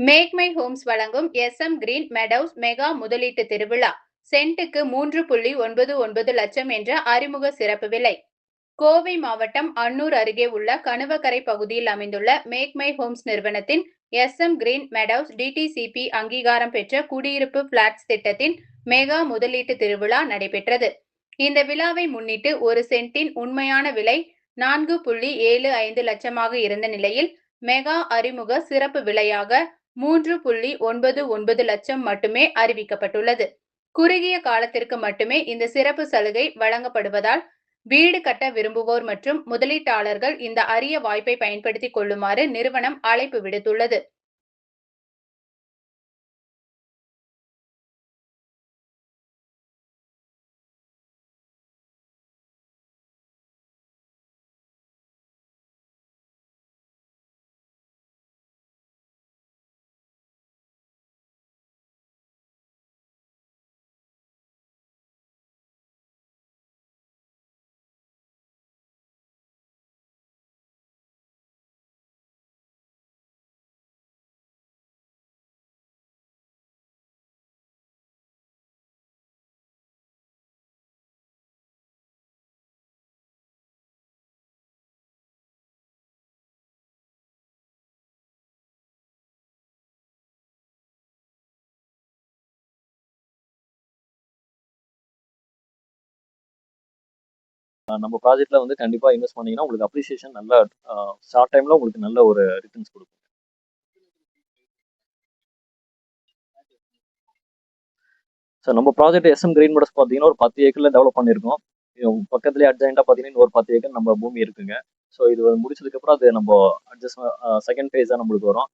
Make my Holmes வழங்கும் SM green மெடவுஸ் mega முதலீட்டு திருவிழா. சென்ட்டுக்கு 3.99 லட்சம் என்ற அறிமுக சிறப்பு விலை. கோவை மாவட்டம் அன்னூர் அருகே உள்ள கணுவக்கரை பகுதியில் அமைந்துள்ள மேக் மை ஹோம்ஸ் நிறுவனத்தின் எஸ்எம் கிரீன் மெடவுஸ் டிடிசிபி அங்கீகாரம் பெற்ற குடியிருப்பு பிளாட்ஸ் திட்டத்தின் மெகா முதலீட்டு திருவிழா நடைபெற்றது. இந்த விழாவை முன்னிட்டு ஒரு சென்ட்டின் உண்மையான விலை 4.75 லட்சமாக இருந்த நிலையில் மெகா அறிமுக சிறப்பு விலையாக 3.99 லட்சம் மட்டுமே அறிவிக்கப்பட்டுள்ளது. குறுகிய காலத்திற்கு மட்டுமே இந்த சிறப்பு சலுகை வழங்கப்படுவதால் வீடு கட்ட விரும்புவோர் மற்றும் முதலீட்டாளர்கள் இந்த அரிய வாய்ப்பை பயன்படுத்திக் கொள்ளுமாறு நிறுவனம் அழைப்பு விடுத்துள்ளது. நம்ம ப்ராஜெக்ட்ல வந்து கண்டிப்பா இன்வெஸ்ட் பண்ணீங்கன்னா உங்களுக்கு அப்ரிசியேஷன் நல்ல ஷார்ட் டைம்ல உங்களுக்கு நல்ல ஒரு ரிட்டர்ன்ஸ் கொடுக்கும். சார் நம்ம ப்ராஜெக்ட் எஸ்எம் கிரீன் மெடவுஸ் பார்த்தீங்கன்னா ஒரு 10 ஏக்கர்ல டெவலப் பண்ணியிருக்கோம். பக்கத்துலேயே அட்ஜாயிண்டா பார்த்தீங்கன்னா இன்னொரு 10 ஏக்கர் நம்ம பூமி இருக்குங்க. ஸோ இது முடிச்சதுக்கு அப்புறம் அது நம்ம அட்ஜஸ்ட் செகண்ட் ஃபேஸ் தான் நம்மளுக்கு வரும்.